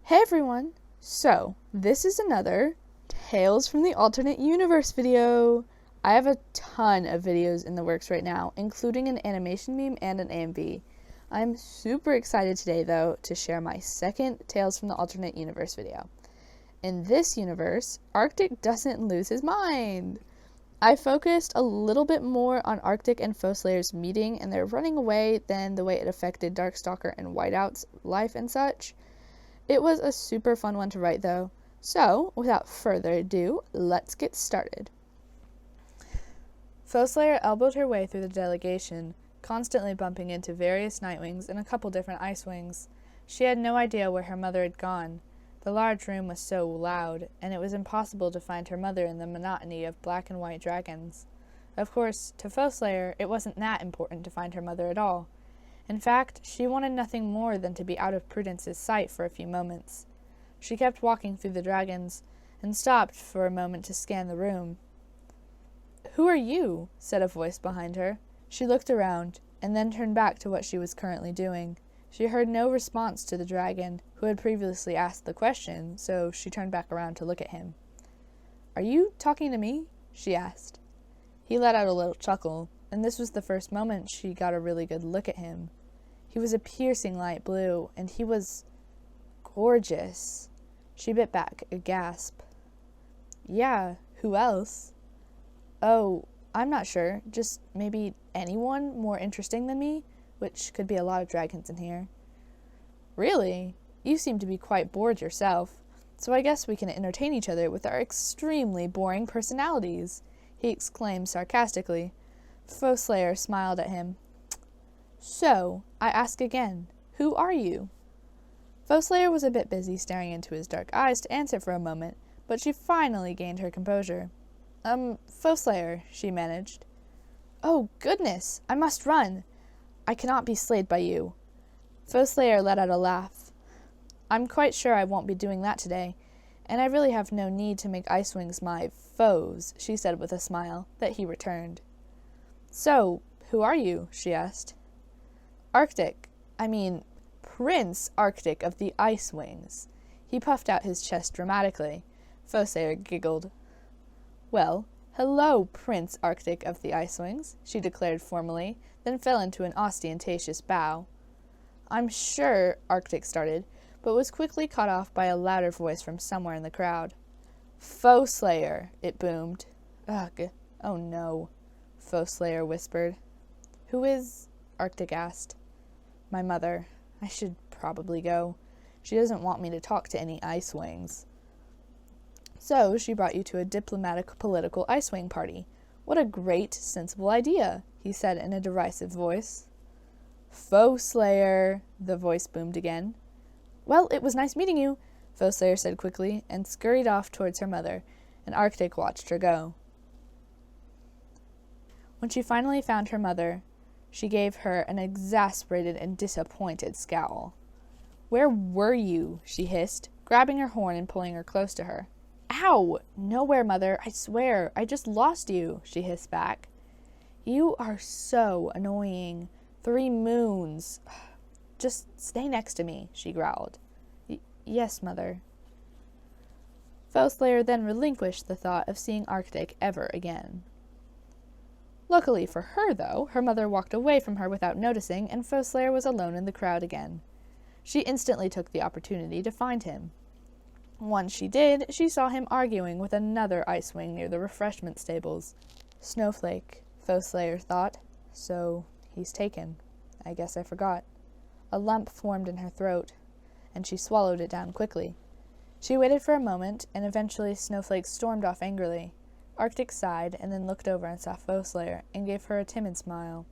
Hey everyone! So, this is another Tales from the Alternate Universe video. I have a ton of videos in the works right now, including an animation meme and an AMV. I'm super excited today, though, to share my second Tales from the Alternate Universe video. In this universe, Arctic doesn't lose his mind. I focused a little bit more on Arctic and Foeslayer's meeting and their running away than the way it affected Darkstalker and Whiteout's life and such. It was a super fun one to write, though. So, without further ado, let's get started. Foeslayer elbowed her way through the delegation, constantly bumping into various Nightwings and a couple different Icewings. She had no idea where her mother had gone. The large room was so loud, and it was impossible to find her mother in the monotony of black and white dragons. Of course, to Foeslayer, it wasn't that important to find her mother at all. In fact, she wanted nothing more than to be out of Prudence's sight for a few moments. She kept walking through the dragons, and stopped for a moment to scan the room. "Who are you?" said a voice behind her. She looked around, and then turned back to what she was currently doing. She heard no response to the dragon, who had previously asked the question, so she turned back around to look at him. "Are you talking to me?" she asked. He let out a little chuckle, and this was the first moment she got a really good look at him. He was a piercing light blue, and he was gorgeous. She bit back a gasp. "Yeah, who else?" "Oh, I'm not sure. Just maybe anyone more interesting than me, which could be a lot of dragons in here." "Really? You seem to be quite bored yourself, so I guess we can entertain each other with our extremely boring personalities," he exclaimed sarcastically. Foeslayer smiled at him. "So, I ask again, who are you?" Foeslayer was a bit busy staring into his dark eyes to answer for a moment, but she finally gained her composure. Foeslayer," she managed. "Oh, goodness! I must run! I cannot be slayed by you." Foeslayer let out a laugh. "I'm quite sure I won't be doing that today, and I really have no need to make Icewings my foes," she said with a smile that he returned. "So, who are you?" she asked. Prince Arctic of the Icewings." He puffed out his chest dramatically. Foeslayer giggled. "Well, hello, Prince Arctic of the Icewings," she declared formally, then fell into an ostentatious bow. "I'm sure," Arctic started, but was quickly cut off by a louder voice from somewhere in the crowd. "Foeslayer," it boomed. "Ugh, oh no," Foeslayer whispered. "Who is?" Arctic asked. "My mother. I should probably go. She doesn't want me to talk to any Icewings." "So she brought you to a diplomatic political Icewing party. What a great, sensible idea," he said in a derisive voice. "Foeslayer," the voice boomed again. "Well, it was nice meeting you," Foeslayer said quickly, and scurried off towards her mother, and Arctic watched her go. When she finally found her mother, she gave her an exasperated and disappointed scowl. "Where were you?" she hissed, grabbing her horn and pulling her close to her. "Ow! Nowhere, Mother, I swear. I just lost you," she hissed back. "You are so annoying. 3 moons. Just stay next to me," she growled. Yes, Mother." Foeslayer then relinquished the thought of seeing Arctic ever again. Luckily for her, though, her mother walked away from her without noticing, and Foeslayer was alone in the crowd again. She instantly took the opportunity to find him. Once she did, she saw him arguing with another Icewing near the refreshment stables. Snowflake, Foeslayer thought. So, he's taken. I guess I forgot. A lump formed in her throat, and she swallowed it down quickly. She waited for a moment, and eventually Snowflake stormed off angrily. Arctic sighed, and then looked over and saw Foeslayer, and gave her a timid smile.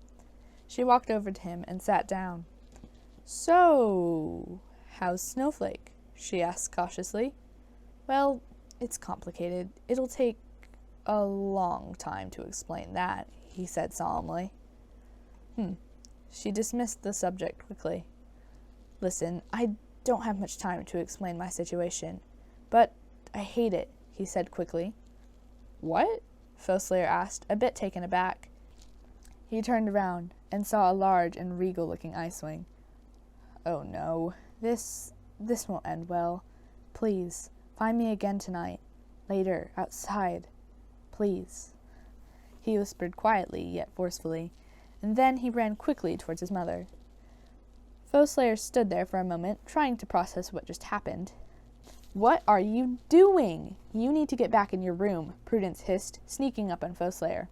She walked over to him and sat down. "So, how's Snowflake?" she asked cautiously. "Well, it's complicated. It'll take a long time to explain that," he said solemnly. She dismissed the subject quickly. "Listen, I don't have much time to explain my situation, but I hate it," he said quickly. "What?" Foeslayer asked, a bit taken aback. He turned around and saw a large and regal-looking Icewing. "Oh no, this this won't end well. Please, find me again tonight. Later, outside. Please." He whispered quietly, yet forcefully, and then he ran quickly towards his mother. Foeslayer stood there for a moment, trying to process what just happened. "What are you doing? You need to get back in your room," Prudence hissed, sneaking up on Foeslayer.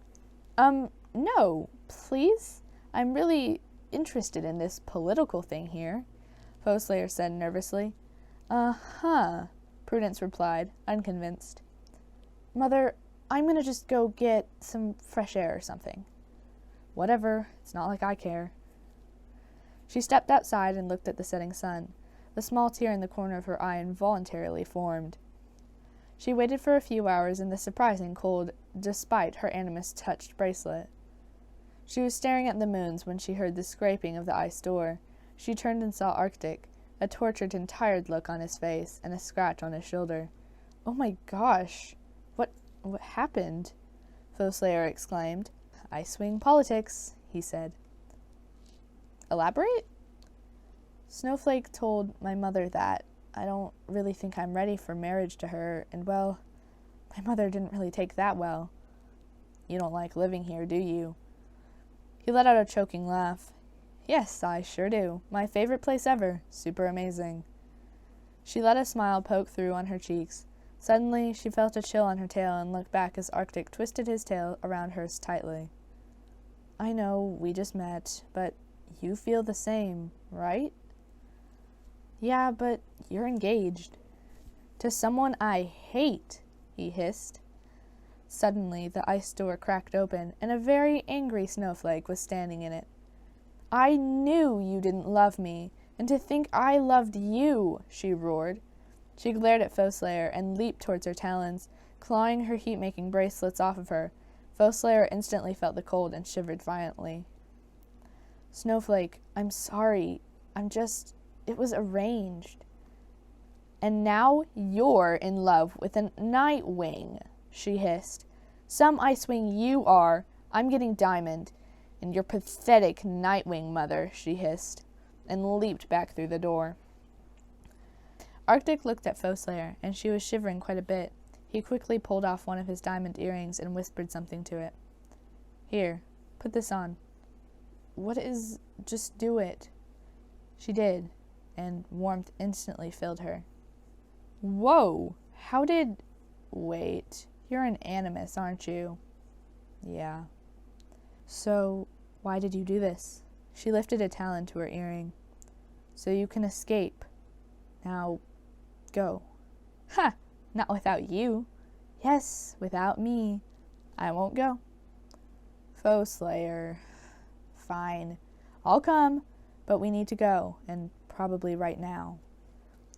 No, please. I'm really interested in this political thing here," Foeslayer said nervously. "Uh-huh," Prudence replied, unconvinced. "Mother, I'm gonna just go get some fresh air or something." "Whatever, it's not like I care." She stepped outside and looked at the setting sun. The small tear in the corner of her eye involuntarily formed. She waited for a few hours in the surprising cold, despite her animus-touched bracelet. She was staring at the moons when she heard the scraping of the ice door. She turned and saw Arctic, a tortured and tired look on his face and a scratch on his shoulder. "Oh my gosh! What happened?" Foeslayer exclaimed. "Ice-wing politics," he said. "Elaborate?" "Snowflake told my mother that. I don't really think I'm ready for marriage to her, and well, my mother didn't really take that well." "You don't like living here, do you?" He let out a choking laugh. "Yes, I sure do. My favorite place ever. Super amazing." She let a smile poke through on her cheeks. Suddenly, she felt a chill on her tail and looked back as Arctic twisted his tail around hers tightly. "I know, we just met, but you feel the same, right?" "Yeah, but you're engaged." "To someone I hate," he hissed. Suddenly, the ice door cracked open, and a very angry snowflake was standing in it. "I knew you didn't love me, and to think I loved you," she roared. She glared at Foeslayer and leaped towards her talons, clawing her heat-making bracelets off of her. Foeslayer instantly felt the cold and shivered violently. "Snowflake, I'm sorry. It was arranged." "And now you're in love with a Nightwing," she hissed. "Some Icewing you are. I'm getting Diamond. And your pathetic Nightwing mother," she hissed, and leaped back through the door. Arctic looked at Foeslayer, and she was shivering quite a bit. He quickly pulled off one of his diamond earrings and whispered something to it. "Here, put this on." Just do it." She did, and warmth instantly filled her. "Whoa! Wait, you're an animus, aren't you?" "Yeah." "So, why did you do this?" She lifted a talon to her earring. "So you can escape. Now, go." "Ha! Not without you." "Yes, without me. I won't go." "Foeslayer." "Fine. I'll come, but we need to go, and probably right now."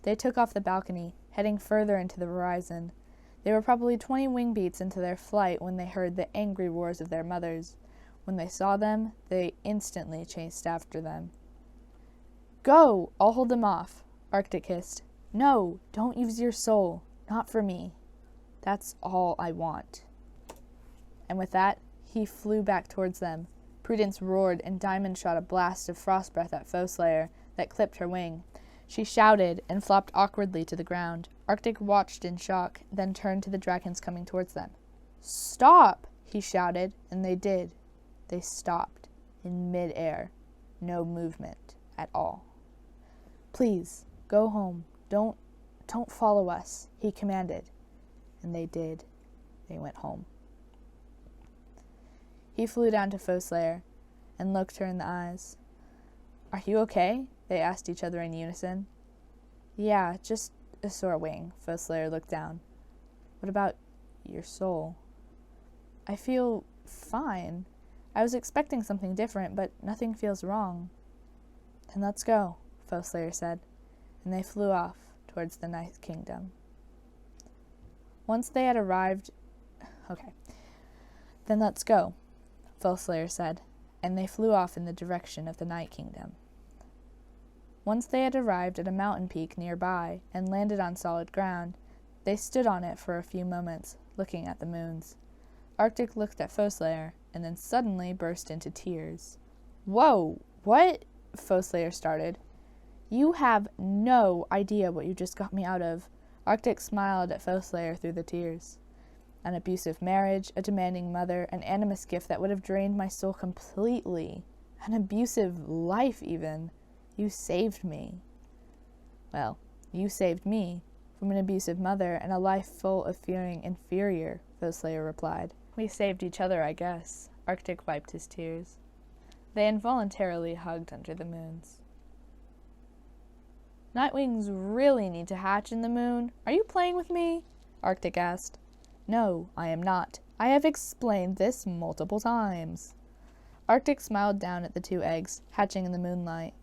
They took off the balcony, heading further into the horizon. They were probably 20 wing beats into their flight when they heard the angry roars of their mothers. When they saw them, they instantly chased after them. "Go! I'll hold them off," Arctic hissed. "No, don't use your soul. Not for me. That's all I want." And with that, he flew back towards them. Prudence roared, and Diamond shot a blast of frost breath at Foeslayer that clipped her wing. She shouted and flopped awkwardly to the ground. Arctic watched in shock, then turned to the dragons coming towards them. "Stop!" he shouted, and they did. They stopped, in mid-air. No movement at all. "Please, go home. Don't follow us," he commanded. And they did. They went home. He flew down to Foeslayer and looked her in the eyes. "Are you okay?" they asked each other in unison. "Yeah, just a sore wing." Foeslayer looked down. "What about your soul?" "I feel fine. I was expecting something different, but nothing feels wrong." "Then let's go," Foeslayer said, and they flew off towards the Night Kingdom. Once they had arrived... "Then let's go," Foeslayer said, and they flew off in the direction of the Night Kingdom. Once they had arrived at a mountain peak nearby and landed on solid ground, they stood on it for a few moments, looking at the moons. Arctic looked at Foeslayer, and then suddenly burst into tears. "Whoa! What?" Foeslayer started. You have no idea what you just got me out of. Arctic smiled at Foeslayer through the tears. An abusive marriage, a demanding mother, an animus gift that would have drained my soul completely. An abusive life, even. You saved me. Well, you saved me from an abusive mother and a life full of feeling inferior, Foeslayer replied. We saved each other, I guess. Arctic wiped his tears. They involuntarily hugged under the moons. Nightwings really need to hatch in the moon. Are you playing with me? Arctic asked. No, I am not. I have explained this multiple times. Arctic smiled down at the 2 eggs, hatching in the moonlight.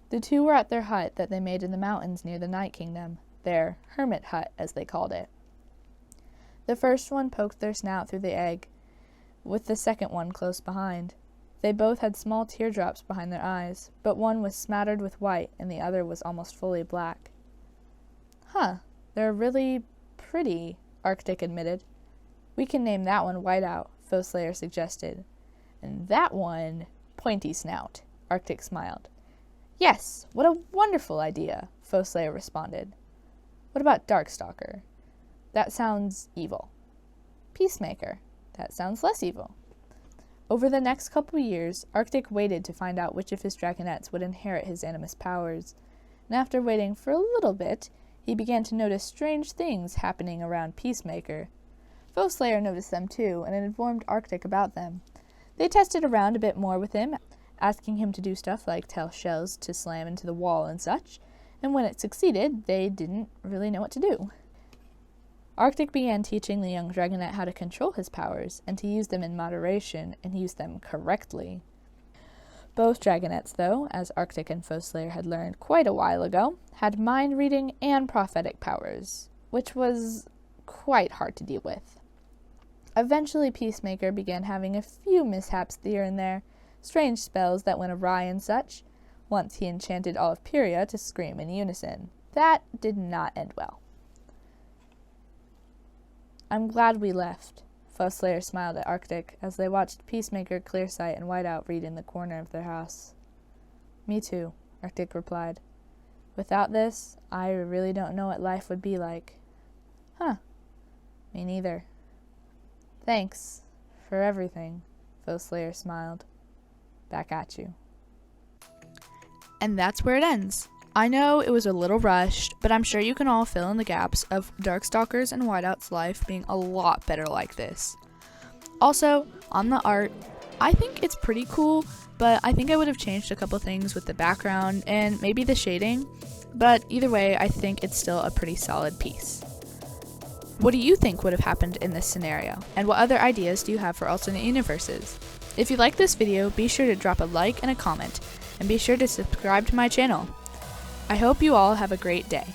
The 2 were at their hut that they made in the mountains near the Night Kingdom, their hermit hut, as they called it. The first one poked their snout through the egg, with the second one close behind. They both had small teardrops behind their eyes, but one was smattered with white and the other was almost fully black. Huh, they're really pretty, Arctic admitted. We can name that one Whiteout, Foeslayer suggested. And that one, Pointy Snout, Arctic smiled. Yes, what a wonderful idea, Foeslayer responded. What about Darkstalker? That sounds evil. Peacemaker. That sounds less evil. Over the next couple years, Arctic waited to find out which of his dragonettes would inherit his animus powers, and after waiting for a little bit, he began to notice strange things happening around Peacemaker. Foeslayer noticed them too, and informed Arctic about them. They tested around a bit more with him, asking him to do stuff like tell shells to slam into the wall and such, and when it succeeded, they didn't really know what to do. Arctic began teaching the young dragonette how to control his powers, and to use them in moderation, and use them correctly. Both dragonettes, though, as Arctic and Foeslayer had learned quite a while ago, had mind-reading and prophetic powers, which was quite hard to deal with. Eventually, Peacemaker began having a few mishaps here and there, strange spells that went awry and such. Once he enchanted all of Pyria to scream in unison. That did not end well. I'm glad we left, Foeslayer smiled at Arctic as they watched Peacemaker, Clearsight, and Whiteout read in the corner of their house. Me too, Arctic replied. Without this, I really don't know what life would be like. Huh. Me neither. Thanks for everything, Foeslayer smiled. Back at you. And that's where it ends. I know it was a little rushed, but I'm sure you can all fill in the gaps of Darkstalker's and Whiteout's life being a lot better like this. Also, on the art, I think it's pretty cool, but I think I would have changed a couple things with the background and maybe the shading, but either way, I think it's still a pretty solid piece. What do you think would have happened in this scenario, and what other ideas do you have for alternate universes? If you like this video, be sure to drop a like and a comment, and be sure to subscribe to my channel. I hope you all have a great day.